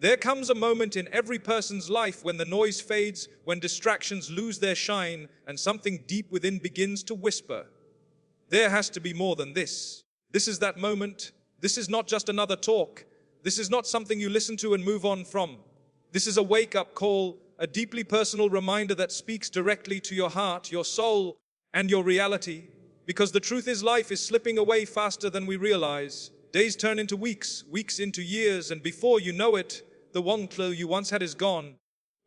There comes a moment in every person's life when the noise fades, when distractions lose their shine, and something deep within begins to whisper, there has to be more than this. This is that moment. This is not just another talk. This is not something you listen to and move on from. This is a wake-up call, a deeply personal reminder that speaks directly to your heart, your soul, and your reality. Because the truth is, life is slipping away faster than we realize. Days turn into weeks, weeks into years, and before you know it, the one clue you once had is gone.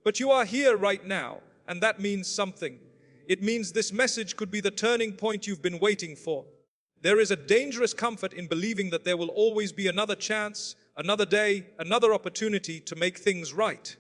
But you are here right now, and that means something. It means this message could be the turning point you've been waiting for. There is a dangerous comfort in believing that there will always be another chance, another day, another opportunity to make things right.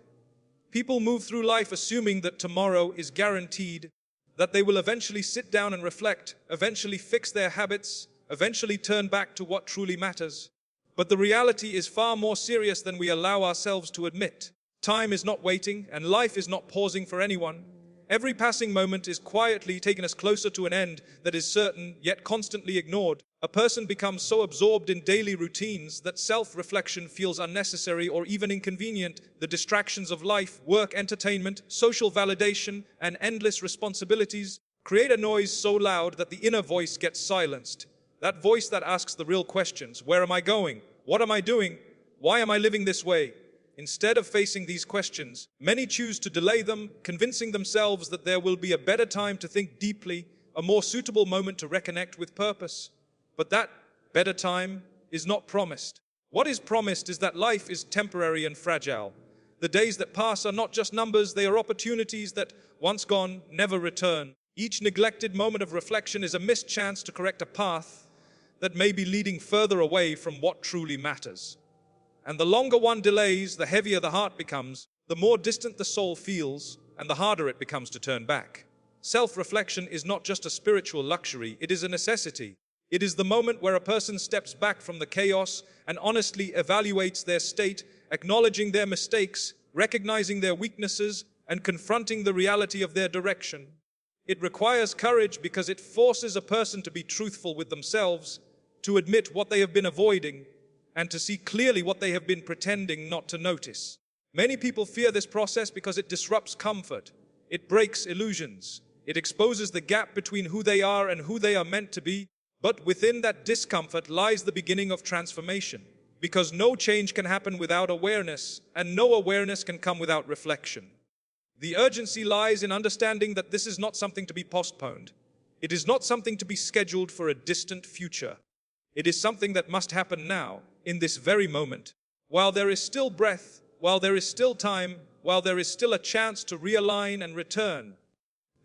People move through life assuming that tomorrow is guaranteed, that they will eventually sit down and reflect, eventually fix their habits, eventually turn back to what truly matters. But the reality is far more serious than we allow ourselves to admit. Time is not waiting, and life is not pausing for anyone. Every passing moment is quietly taking us closer to an end that is certain, yet constantly ignored. A person becomes so absorbed in daily routines that self-reflection feels unnecessary or even inconvenient. The distractions of life, work, entertainment, social validation, and endless responsibilities create a noise so loud that the inner voice gets silenced. That voice that asks the real questions: where am I going? What am I doing? Why am I living this way? Instead of facing these questions, many choose to delay them, convincing themselves that there will be a better time to think deeply, a more suitable moment to reconnect with purpose. But that better time is not promised. What is promised is that life is temporary and fragile. The days that pass are not just numbers, they are opportunities that, once gone, never return. Each neglected moment of reflection is a missed chance to correct a path that may be leading further away from what truly matters. And the longer one delays, the heavier the heart becomes, the more distant the soul feels, and the harder it becomes to turn back. Self-reflection is not just a spiritual luxury, it is a necessity. It is the moment where a person steps back from the chaos and honestly evaluates their state, acknowledging their mistakes, recognizing their weaknesses, and confronting the reality of their direction. It requires courage because it forces a person to be truthful with themselves, to admit what they have been avoiding, and to see clearly what they have been pretending not to notice. Many people fear this process because it disrupts comfort. It breaks illusions. It exposes the gap between who they are and who they are meant to be. But within that discomfort lies the beginning of transformation. Because no change can happen without awareness, and no awareness can come without reflection. The urgency lies in understanding that this is not something to be postponed. It is not something to be scheduled for a distant future. It is something that must happen now, in this very moment. While there is still breath, while there is still time, while there is still a chance to realign and return.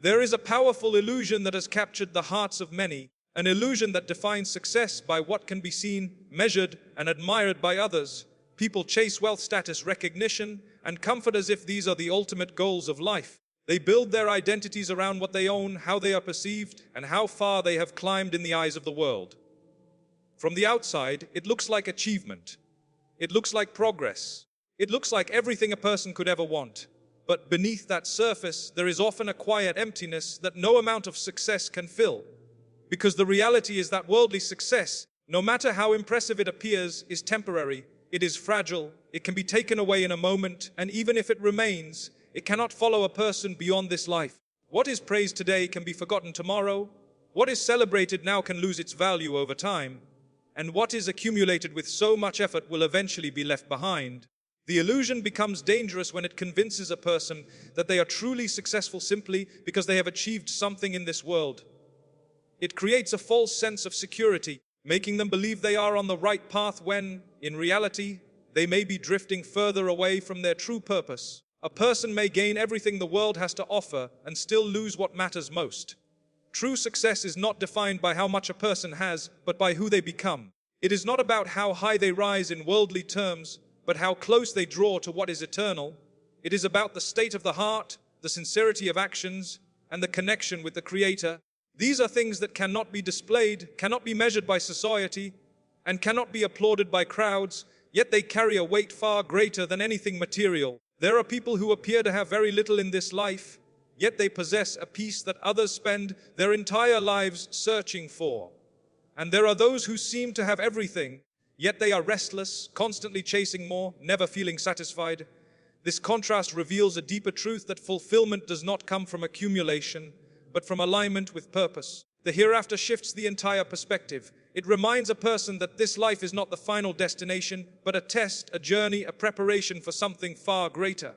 There is a powerful illusion that has captured the hearts of many, an illusion that defines success by what can be seen, measured, and admired by others. People chase wealth, status, recognition, and comfort as if these are the ultimate goals of life. They build their identities around what they own, how they are perceived, and how far they have climbed in the eyes of the world. From the outside, it looks like achievement. It looks like progress. It looks like everything a person could ever want. But beneath that surface, there is often a quiet emptiness that no amount of success can fill. Because the reality is that worldly success, no matter how impressive it appears, is temporary. It is fragile. It can be taken away in a moment, and even if it remains, it cannot follow a person beyond this life. What is praised today can be forgotten tomorrow. What is celebrated now can lose its value over time. And what is accumulated with so much effort will eventually be left behind. The illusion becomes dangerous when it convinces a person that they are truly successful simply because they have achieved something in this world. It creates a false sense of security, making them believe they are on the right path when, in reality, they may be drifting further away from their true purpose. A person may gain everything the world has to offer and still lose what matters most. True success is not defined by how much a person has, but by who they become. It is not about how high they rise in worldly terms, but how close they draw to what is eternal. It is about the state of the heart, the sincerity of actions, and the connection with the Creator. These are things that cannot be displayed, cannot be measured by society, and cannot be applauded by crowds, yet they carry a weight far greater than anything material. There are people who appear to have very little in this life, yet they possess a peace that others spend their entire lives searching for. And there are those who seem to have everything, Yet they are restless, constantly chasing more, never feeling satisfied. This contrast reveals a deeper truth that fulfillment does not come from accumulation, but from alignment with purpose. The hereafter shifts the entire perspective. It reminds a person that this life is not the final destination, but a test, a journey, a preparation for something far greater.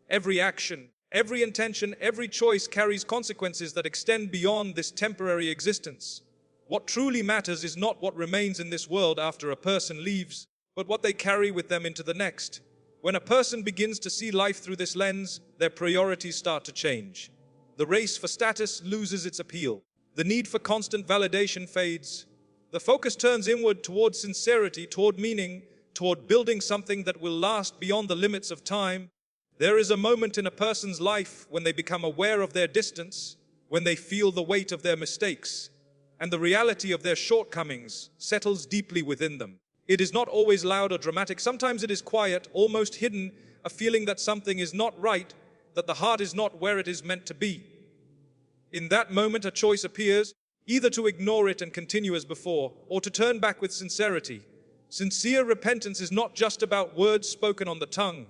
Every action, every intention, every choice carries consequences that extend beyond this temporary existence. What truly matters is not what remains in this world after a person leaves, but what they carry with them into the next. When a person begins to see life through this lens, their priorities start to change. The race for status loses its appeal. The need for constant validation fades. The focus turns inward toward sincerity, toward meaning, toward building something that will last beyond the limits of time. There is a moment in a person's life when they become aware of their distance, when they feel the weight of their mistakes, and the reality of their shortcomings settles deeply within them. It is not always loud or dramatic. Sometimes it is quiet, almost hidden, a feeling that something is not right, that the heart is not where it is meant to be. In that moment, a choice appears, either to ignore it and continue as before, or to turn back with sincerity. Sincere repentance is not just about words spoken on the tongue.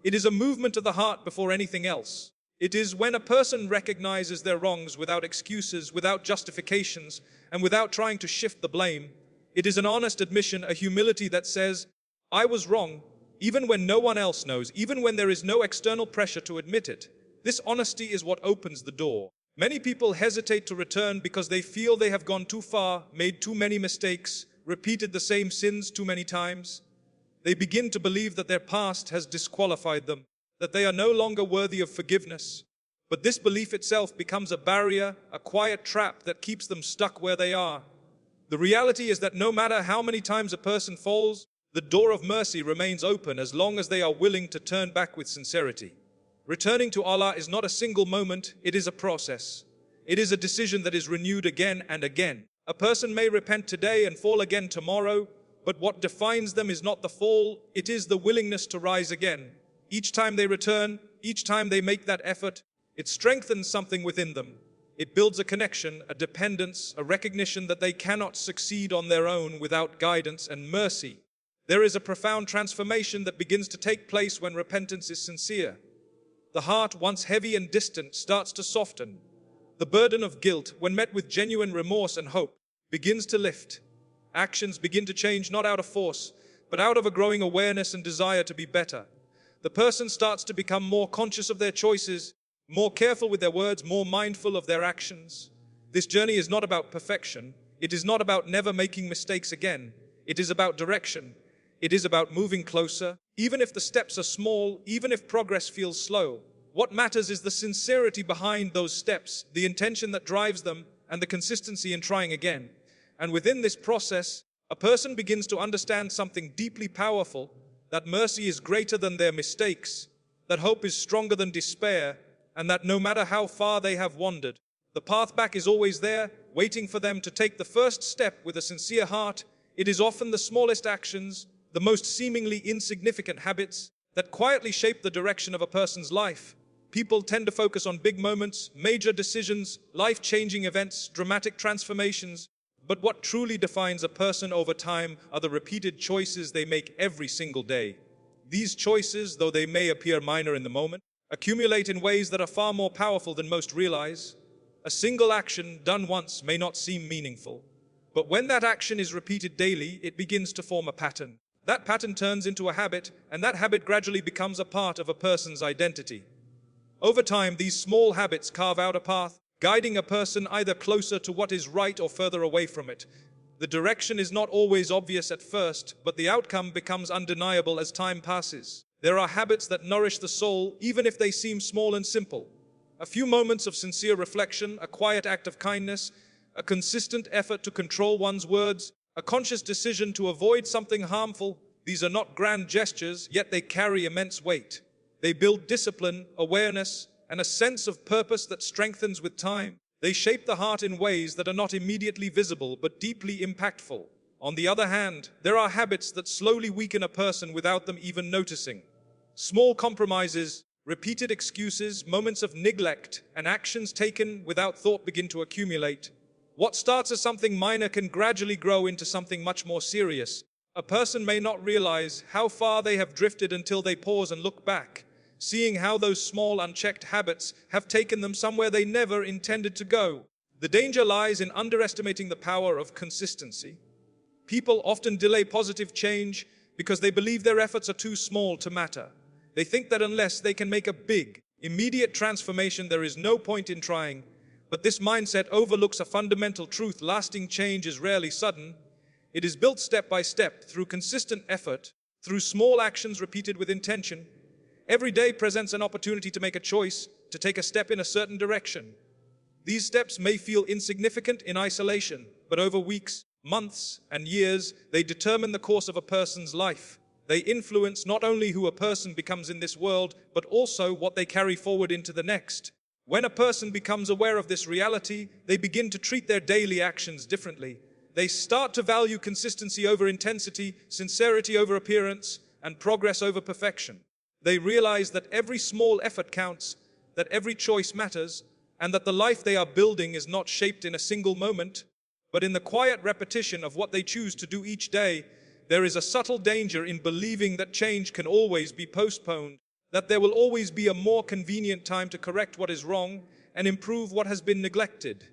It is a movement of the heart before anything else. It is when a person recognizes their wrongs without excuses, without justifications, and without trying to shift the blame. It is an honest admission, a humility that says, I was wrong, even when no one else knows, even when there is no external pressure to admit it. This honesty is what opens the door. Many people hesitate to return because they feel they have gone too far, made too many mistakes, repeated the same sins too many times. They begin to believe that their past has disqualified them, that they are no longer worthy of forgiveness. But this belief itself becomes a barrier, a quiet trap that keeps them stuck where they are. The reality is that no matter how many times a person falls, the door of mercy remains open as long as they are willing to turn back with sincerity. Returning to Allah is not a single moment, it is a process. It is a decision that is renewed again and again. A person may repent today and fall again tomorrow, but what defines them is not the fall, it is the willingness to rise again. Each time they return, each time they make that effort, it strengthens something within them. It builds a connection, a dependence, a recognition that they cannot succeed on their own without guidance and mercy. There is a profound transformation that begins to take place when repentance is sincere. The heart, once heavy and distant, starts to soften. The burden of guilt, when met with genuine remorse and hope, begins to lift. Actions begin to change not out of force, but out of a growing awareness and desire to be better. The person starts to become more conscious of their choices, more careful with their words, more mindful of their actions. This journey is not about perfection. It is not about never making mistakes again. It is about direction. It is about moving closer, even if the steps are small, even if progress feels slow. What matters is the sincerity behind those steps, the intention that drives them, and the consistency in trying again. And within this process, a person begins to understand something deeply powerful, that mercy is greater than their mistakes, that hope is stronger than despair, and that no matter how far they have wandered, the path back is always there, waiting for them to take the first step with a sincere heart. It is often the smallest actions, the most seemingly insignificant habits, that quietly shape the direction of a person's life. People tend to focus on big moments, major decisions, life-changing events, dramatic transformations. But what truly defines a person over time are the repeated choices they make every single day. These choices, though they may appear minor in the moment, accumulate in ways that are far more powerful than most realize. A single action done once may not seem meaningful, but when that action is repeated daily, it begins to form a pattern. That pattern turns into a habit, and that habit gradually becomes a part of a person's identity. Over time, these small habits carve out a path, guiding a person either closer to what is right or further away from it. The direction is not always obvious at first, but the outcome becomes undeniable as time passes. There are habits that nourish the soul, even if they seem small and simple. A few moments of sincere reflection, a quiet act of kindness, a consistent effort to control one's words, a conscious decision to avoid something harmful. These are not grand gestures, yet they carry immense weight. They build discipline, awareness, and a sense of purpose that strengthens with time. They shape the heart in ways that are not immediately visible, but deeply impactful. On the other hand, there are habits that slowly weaken a person without them even noticing. Small compromises, repeated excuses, moments of neglect, and actions taken without thought begin to accumulate. What starts as something minor can gradually grow into something much more serious. A person may not realize how far they have drifted until they pause and look back, seeing how those small unchecked habits have taken them somewhere they never intended to go. The danger lies in underestimating the power of consistency. People often delay positive change because they believe their efforts are too small to matter. They think that unless they can make a big, immediate transformation, there is no point in trying. But this mindset overlooks a fundamental truth: lasting change is rarely sudden. It is built step by step, through consistent effort, through small actions repeated with intention. Every day presents an opportunity to make a choice, to take a step in a certain direction. These steps may feel insignificant in isolation, but over weeks, months, and years, they determine the course of a person's life. They influence not only who a person becomes in this world, but also what they carry forward into the next. When a person becomes aware of this reality, they begin to treat their daily actions differently. They start to value consistency over intensity, sincerity over appearance, and progress over perfection. They realize that every small effort counts, that every choice matters, and that the life they are building is not shaped in a single moment, but in the quiet repetition of what they choose to do each day. There is a subtle danger in believing that change can always be postponed, that there will always be a more convenient time to correct what is wrong and improve what has been neglected.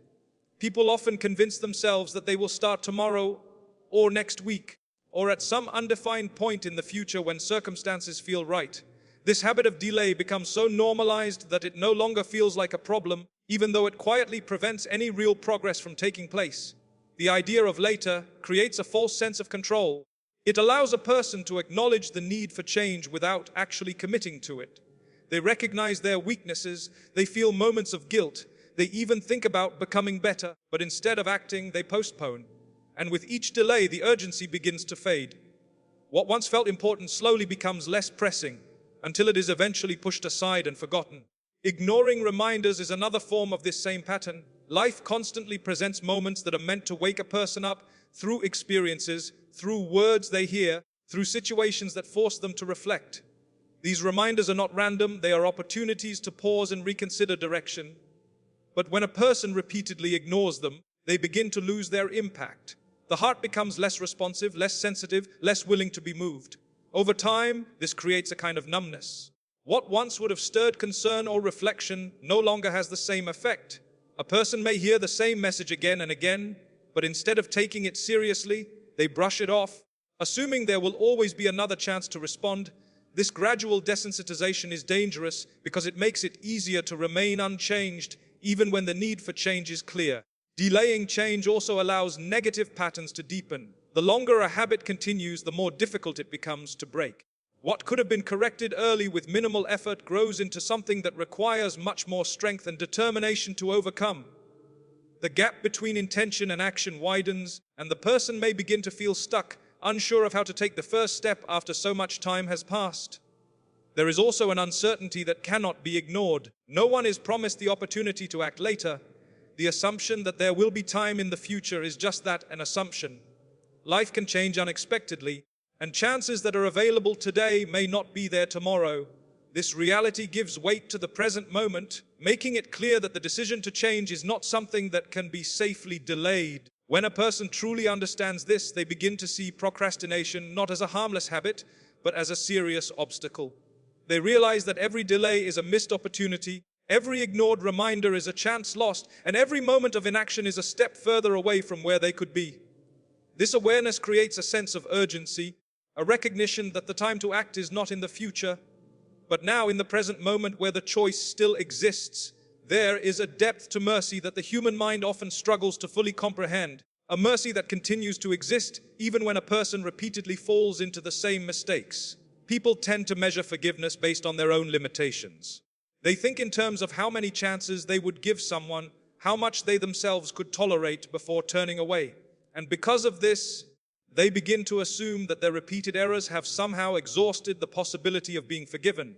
People often convince themselves that they will start tomorrow or next week or at some undefined point in the future when circumstances feel right. This habit of delay becomes so normalized that it no longer feels like a problem, even though it quietly prevents any real progress from taking place. The idea of later creates a false sense of control. It allows a person to acknowledge the need for change without actually committing to it. They recognize their weaknesses, they feel moments of guilt, they even think about becoming better, but instead of acting, they postpone. And with each delay, the urgency begins to fade. What once felt important slowly becomes less pressing, until it is eventually pushed aside and forgotten. Ignoring reminders is another form of this same pattern. Life constantly presents moments that are meant to wake a person up, through experiences, through words they hear, through situations that force them to reflect. These reminders are not random, they are opportunities to pause and reconsider direction. But when a person repeatedly ignores them, they begin to lose their impact. The heart becomes less responsive, less sensitive, less willing to be moved. Over time, this creates a kind of numbness. What once would have stirred concern or reflection no longer has the same effect. A person may hear the same message again and again, but instead of taking it seriously, they brush it off, assuming there will always be another chance to respond. This gradual desensitization is dangerous because it makes it easier to remain unchanged, even when the need for change is clear. Delaying change also allows negative patterns to deepen. The longer a habit continues, the more difficult it becomes to break. What could have been corrected early with minimal effort grows into something that requires much more strength and determination to overcome. The gap between intention and action widens, and the person may begin to feel stuck, unsure of how to take the first step after so much time has passed. There is also an uncertainty that cannot be ignored. No one is promised the opportunity to act later. The assumption that there will be time in the future is just that, an assumption. Life can change unexpectedly, and chances that are available today may not be there tomorrow. This reality gives weight to the present moment, making it clear that the decision to change is not something that can be safely delayed. When a person truly understands this, they begin to see procrastination not as a harmless habit, but as a serious obstacle. They realize that every delay is a missed opportunity, every ignored reminder is a chance lost, and every moment of inaction is a step further away from where they could be. This awareness creates a sense of urgency, a recognition that the time to act is not in the future, but now in the present moment where the choice still exists. There is a depth to mercy that the human mind often struggles to fully comprehend, a mercy that continues to exist even when a person repeatedly falls into the same mistakes. People tend to measure forgiveness based on their own limitations. They think in terms of how many chances they would give someone, how much they themselves could tolerate before turning away. And because of this, they begin to assume that their repeated errors have somehow exhausted the possibility of being forgiven.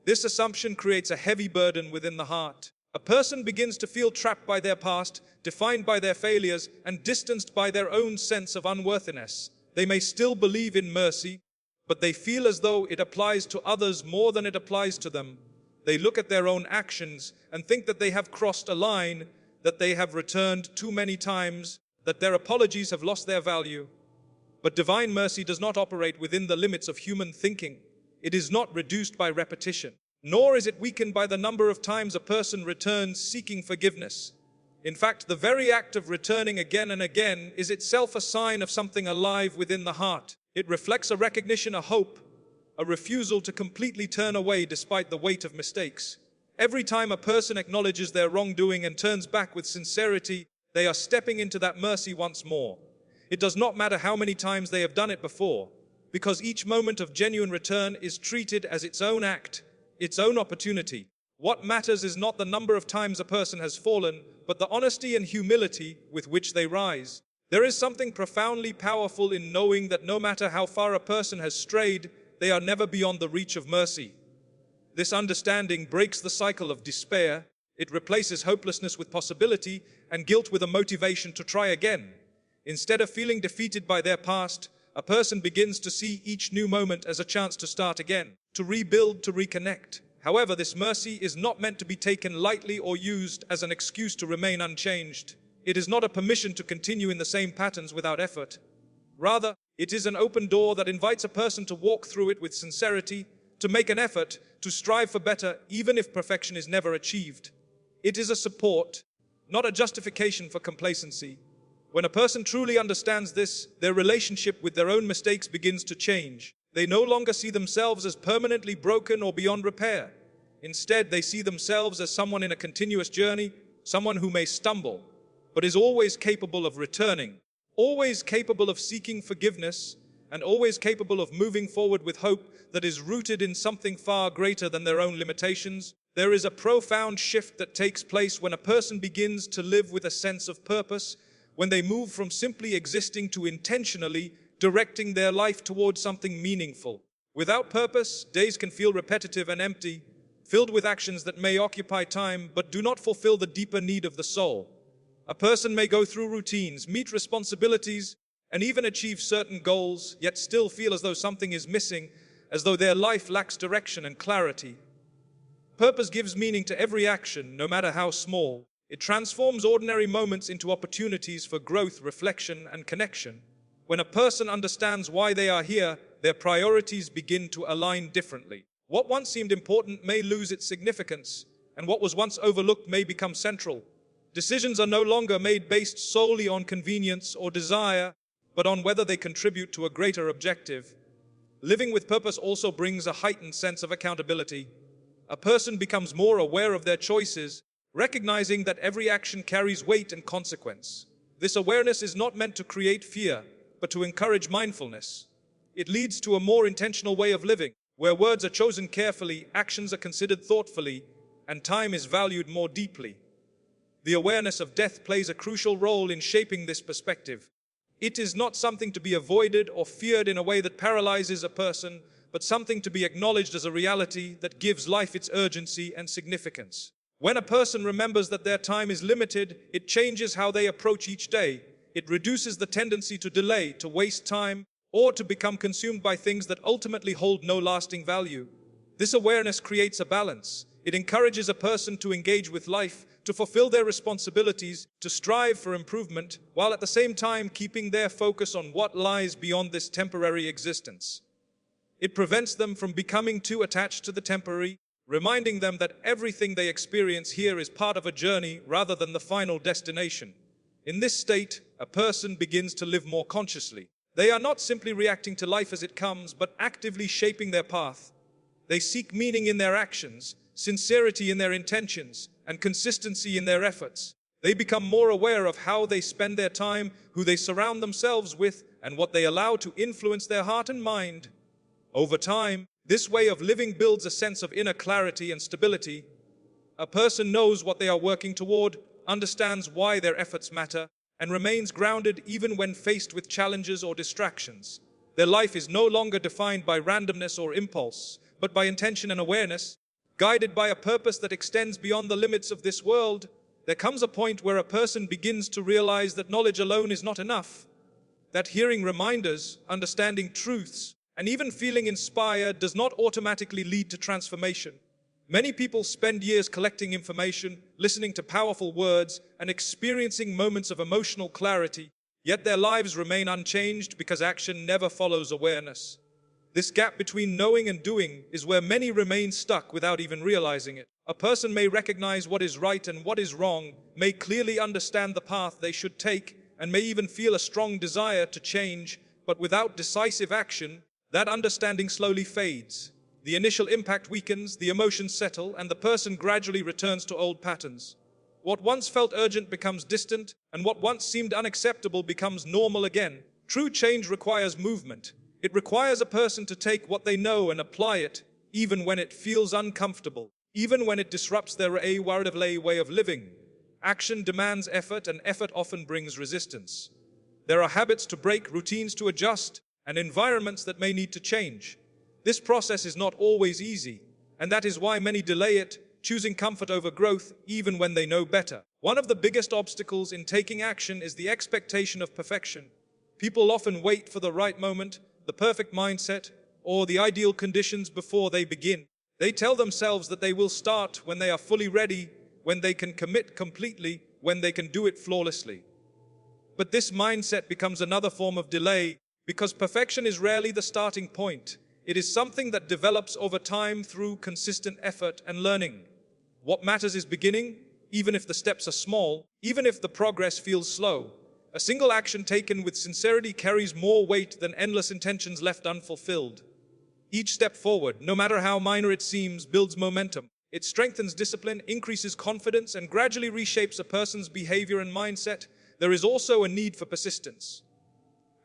This assumption creates a heavy burden within the heart. A person begins to feel trapped by their past, defined by their failures, and distanced by their own sense of unworthiness. They may still believe in mercy, but they feel as though it applies to others more than it applies to them. They look at their own actions and think that they have crossed a line, that they have returned too many times, that their apologies have lost their value. But divine mercy does not operate within the limits of human thinking. It is not reduced by repetition, nor is it weakened by the number of times a person returns seeking forgiveness. In fact, the very act of returning again and again is itself a sign of something alive within the heart. It reflects a recognition, a hope, a refusal to completely turn away despite the weight of mistakes. Every time a person acknowledges their wrongdoing and turns back with sincerity, they are stepping into that mercy once more. It does not matter how many times they have done it before, because each moment of genuine return is treated as its own act, its own opportunity. What matters is not the number of times a person has fallen, but the honesty and humility with which they rise. There is something profoundly powerful in knowing that no matter how far a person has strayed, they are never beyond the reach of mercy. This understanding breaks the cycle of despair. It replaces hopelessness with possibility and guilt with a motivation to try again. Instead of feeling defeated by their past, a person begins to see each new moment as a chance to start again, to rebuild, to reconnect. However, this mercy is not meant to be taken lightly or used as an excuse to remain unchanged. It is not a permission to continue in the same patterns without effort. Rather, it is an open door that invites a person to walk through it with sincerity, to make an effort, to strive for better, even if perfection is never achieved. It is a support, not a justification for complacency. When a person truly understands this, their relationship with their own mistakes begins to change. They no longer see themselves as permanently broken or beyond repair. Instead, they see themselves as someone in a continuous journey, someone who may stumble, but is always capable of returning, always capable of seeking forgiveness, and always capable of moving forward with hope that is rooted in something far greater than their own limitations. There is a profound shift that takes place when a person begins to live with a sense of purpose, when they move from simply existing to intentionally directing their life towards something meaningful. Without purpose, days can feel repetitive and empty, filled with actions that may occupy time but do not fulfill the deeper need of the soul. A person may go through routines, meet responsibilities, and even achieve certain goals, yet still feel as though something is missing, as though their life lacks direction and clarity. Purpose gives meaning to every action, no matter how small. It transforms ordinary moments into opportunities for growth, reflection, and connection. When a person understands why they are here, their priorities begin to align differently. What once seemed important may lose its significance, and what was once overlooked may become central. Decisions are no longer made based solely on convenience or desire, but on whether they contribute to a greater objective. Living with purpose also brings a heightened sense of accountability. A person becomes more aware of their choices, recognizing that every action carries weight and consequence. This awareness is not meant to create fear, but to encourage mindfulness. It leads to a more intentional way of living, where words are chosen carefully, actions are considered thoughtfully, and time is valued more deeply. The awareness of death plays a crucial role in shaping this perspective. It is not something to be avoided or feared in a way that paralyzes a person, but something to be acknowledged as a reality that gives life its urgency and significance. When a person remembers that their time is limited, it changes how they approach each day. It reduces the tendency to delay, to waste time, or to become consumed by things that ultimately hold no lasting value. This awareness creates a balance. It encourages a person to engage with life, to fulfill their responsibilities, to strive for improvement, while at the same time keeping their focus on what lies beyond this temporary existence. It prevents them from becoming too attached to the temporary, reminding them that everything they experience here is part of a journey rather than the final destination. In this state, a person begins to live more consciously. They are not simply reacting to life as it comes, but actively shaping their path. They seek meaning in their actions, sincerity in their intentions, and consistency in their efforts. They become more aware of how they spend their time, who they surround themselves with, and what they allow to influence their heart and mind. Over time, this way of living builds a sense of inner clarity and stability. A person knows what they are working toward, understands why their efforts matter, and remains grounded even when faced with challenges or distractions. Their life is no longer defined by randomness or impulse, but by intention and awareness. Guided by a purpose that extends beyond the limits of this world, there comes a point where a person begins to realize that knowledge alone is not enough, that hearing reminders, understanding truths, and even feeling inspired does not automatically lead to transformation. Many people spend years collecting information, listening to powerful words, and experiencing moments of emotional clarity, Yet their lives remain unchanged because action never follows awareness. This gap between knowing and doing is where many remain stuck without even realizing it. A person may recognize what is right and what is wrong, may clearly understand the path they should take, and may even feel a strong desire to change, but without decisive action, that understanding slowly fades. The initial impact weakens, the emotions settle, and the person gradually returns to old patterns. What once felt urgent becomes distant, and what once seemed unacceptable becomes normal again. True change requires movement. It requires a person to take what they know and apply it, even when it feels uncomfortable, even when it disrupts their way of living. Action demands effort, and effort often brings resistance. There are habits to break, routines to adjust, and environments that may need to change. This process is not always easy, and that is why many delay it, choosing comfort over growth even when they know better. One of the biggest obstacles in taking action is the expectation of perfection. People often wait for the right moment, the perfect mindset, or the ideal conditions before they begin. They tell themselves that they will start when they are fully ready, when they can commit completely, when they can do it flawlessly. But this mindset becomes another form of delay, because perfection is rarely the starting point. It is something that develops over time through consistent effort and learning. What matters is beginning, even if the steps are small, even if the progress feels slow. A single action taken with sincerity carries more weight than endless intentions left unfulfilled. Each step forward, no matter how minor it seems, builds momentum. It strengthens discipline, increases confidence, and gradually reshapes a person's behavior and mindset. There is also a need for persistence.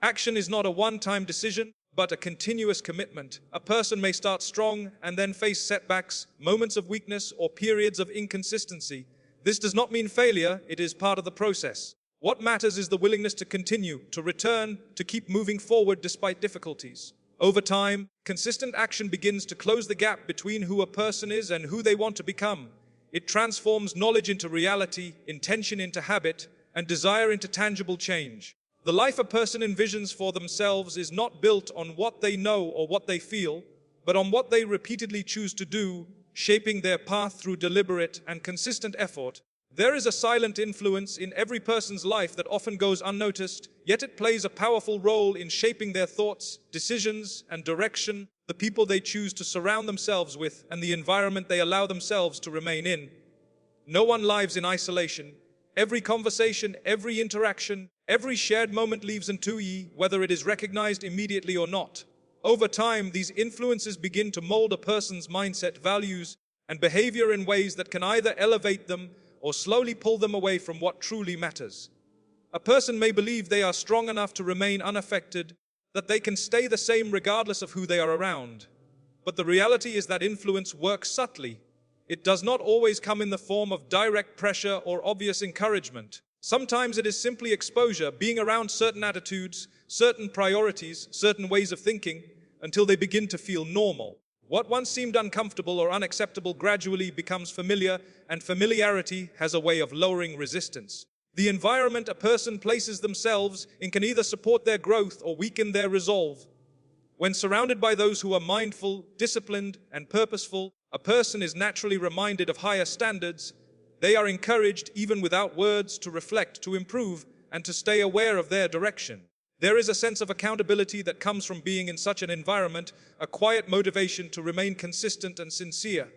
Action is not a one-time decision, but a continuous commitment. A person may start strong and then face setbacks, moments of weakness, or periods of inconsistency. This does not mean failure, it is part of the process. What matters is the willingness to continue, to return, to keep moving forward despite difficulties. Over time, consistent action begins to close the gap between who a person is and who they want to become. It transforms knowledge into reality, intention into habit, and desire into tangible change. The life a person envisions for themselves is not built on what they know or what they feel, but on what they repeatedly choose to do, shaping their path through deliberate and consistent effort. There is a silent influence in every person's life that often goes unnoticed, yet it plays a powerful role in shaping their thoughts, decisions, and direction, the people they choose to surround themselves with, and the environment they allow themselves to remain in. No one lives in isolation. Every conversation, every interaction, every shared moment leaves an imprint, whether it is recognized immediately or not. Over time, these influences begin to mold a person's mindset, values, and behavior in ways that can either elevate them or slowly pull them away from what truly matters. A person may believe they are strong enough to remain unaffected, that they can stay the same regardless of who they are around. But the reality is that influence works subtly. It does not always come in the form of direct pressure or obvious encouragement. Sometimes it is simply exposure, being around certain attitudes, certain priorities, certain ways of thinking, until they begin to feel normal. What once seemed uncomfortable or unacceptable gradually becomes familiar, and familiarity has a way of lowering resistance. The environment a person places themselves in can either support their growth or weaken their resolve. When surrounded by those who are mindful, disciplined, and purposeful, a person is naturally reminded of higher standards. They are encouraged, even without words, to reflect, to improve, and to stay aware of their direction. There is a sense of accountability that comes from being in such an environment, a quiet motivation to remain consistent and sincere.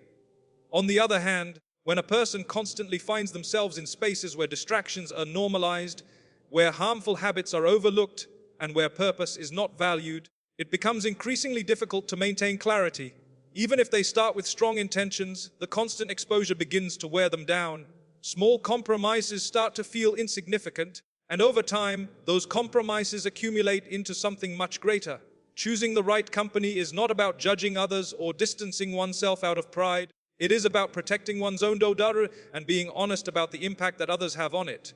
On the other hand, when a person constantly finds themselves in spaces where distractions are normalized, where harmful habits are overlooked, and where purpose is not valued, it becomes increasingly difficult to maintain clarity. Even if they start with strong intentions, the constant exposure begins to wear them down. Small compromises start to feel insignificant, and over time, those compromises accumulate into something much greater. Choosing the right company is not about judging others or distancing oneself out of pride. It is about protecting one's own dodar and being honest about the impact that others have on it.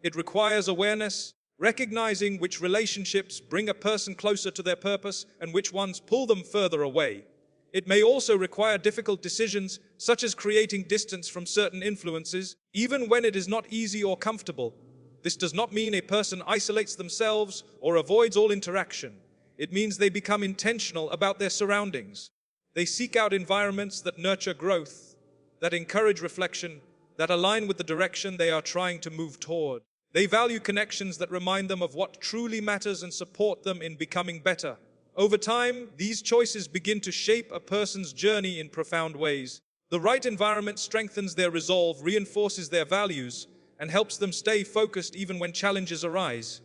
It requires awareness, recognizing which relationships bring a person closer to their purpose and which ones pull them further away. It may also require difficult decisions, such as creating distance from certain influences, even when it is not easy or comfortable. This does not mean a person isolates themselves or avoids all interaction. It means they become intentional about their surroundings. They seek out environments that nurture growth, that encourage reflection, that align with the direction they are trying to move toward. They value connections that remind them of what truly matters and support them in becoming better. Over time, these choices begin to shape a person's journey in profound ways. The right environment strengthens their resolve, reinforces their values, and helps them stay focused even when challenges arise.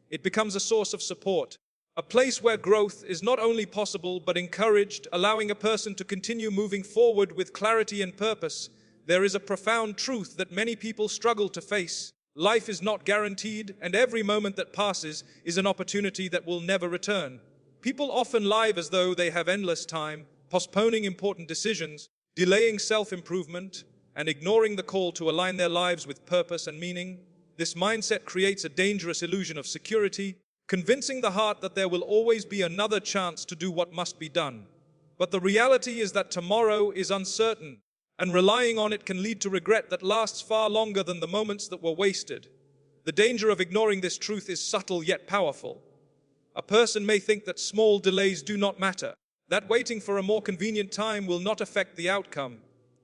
It becomes a source of support, a place where growth is not only possible but encouraged, allowing a person to continue moving forward with clarity and purpose. There is a profound truth that many people struggle to face. Life is not guaranteed, and every moment that passes is an opportunity that will never return. People often live as though they have endless time, postponing important decisions, delaying self-improvement, and ignoring the call to align their lives with purpose and meaning. This mindset creates a dangerous illusion of security, convincing the heart that there will always be another chance to do what must be done. But the reality is that tomorrow is uncertain, and relying on it can lead to regret that lasts far longer than the moments that were wasted. The danger of ignoring this truth is subtle yet powerful. A person may think that small delays do not matter, that waiting for a more convenient time will not affect the outcome.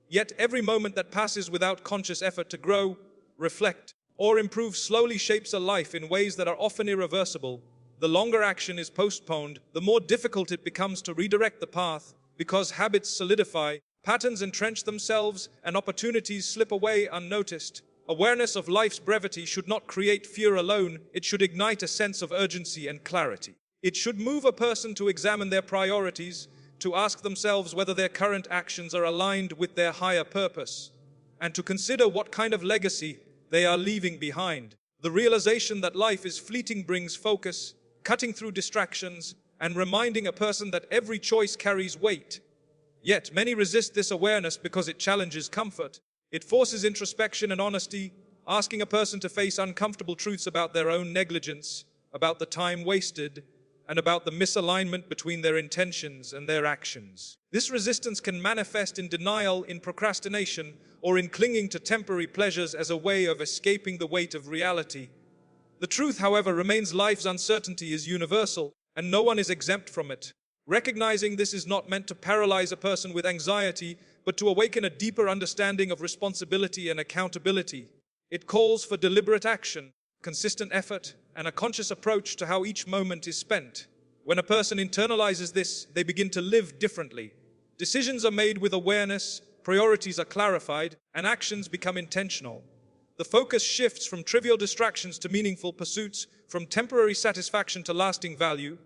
Yet every moment that passes without conscious effort to grow, reflect, or improve slowly shapes a life in ways that are often irreversible. The longer action is postponed, the more difficult it becomes to redirect the path, because habits solidify, patterns entrench themselves, and opportunities slip away unnoticed. Awareness of life's brevity should not create fear alone, it should ignite a sense of urgency and clarity. It should move a person to examine their priorities, to ask themselves whether their current actions are aligned with their higher purpose, and to consider what kind of legacy they are leaving behind. The realization that life is fleeting brings focus, cutting through distractions, and reminding a person that every choice carries weight. Yet many resist this awareness because it challenges comfort. It forces introspection and honesty, asking a person to face uncomfortable truths about their own negligence, about the time wasted, and about the misalignment between their intentions and their actions. This resistance can manifest in denial, in procrastination, or in clinging to temporary pleasures as a way of escaping the weight of reality. The truth, however, remains: life's uncertainty is universal, and no one is exempt from it. Recognizing this is not meant to paralyze a person with anxiety, but to awaken a deeper understanding of responsibility and accountability. It calls for deliberate action, consistent effort, and a conscious approach to how each moment is spent. When a person internalizes this, they begin to live differently. Decisions are made with awareness, priorities are clarified, and actions become intentional. The focus shifts from trivial distractions to meaningful pursuits, from temporary satisfaction to lasting value.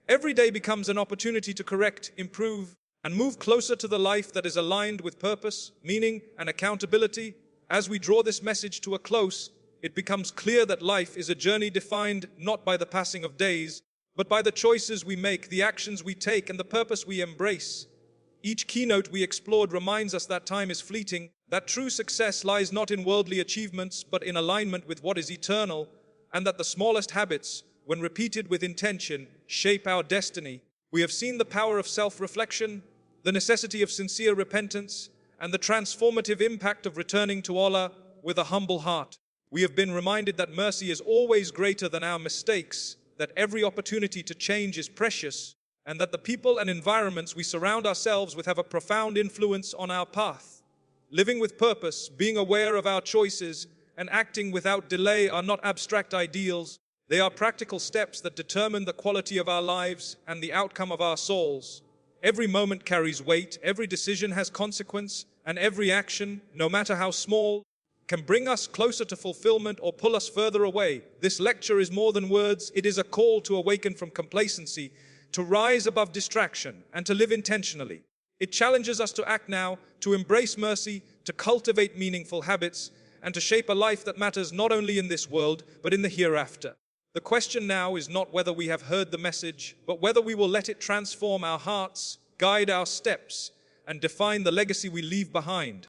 Every day becomes an opportunity to correct, improve, and move closer to the life that is aligned with purpose, meaning, and accountability. As we draw this message to a close, it becomes clear that life is a journey defined not by the passing of days, but by the choices we make, the actions we take, and the purpose we embrace. Each keynote we explored reminds us that time is fleeting, that true success lies not in worldly achievements, but in alignment with what is eternal, and that the smallest habits, when repeated with intention, shape our destiny. We have seen the power of self-reflection, the necessity of sincere repentance, and the transformative impact of returning to Allah with a humble heart. We have been reminded that mercy is always greater than our mistakes, that every opportunity to change is precious, and that the people and environments we surround ourselves with have a profound influence on our path. Living with purpose, being aware of our choices, and acting without delay are not abstract ideals. They are practical steps that determine the quality of our lives and the outcome of our souls. Every moment carries weight, every decision has consequence, and every action, no matter how small, can bring us closer to fulfillment or pull us further away. This lecture is more than words, it is a call to awaken from complacency, to rise above distraction, and to live intentionally. It challenges us to act now, to embrace mercy, to cultivate meaningful habits, and to shape a life that matters not only in this world, but in the hereafter. The question now is not whether we have heard the message, but whether we will let it transform our hearts, guide our steps, and define the legacy we leave behind.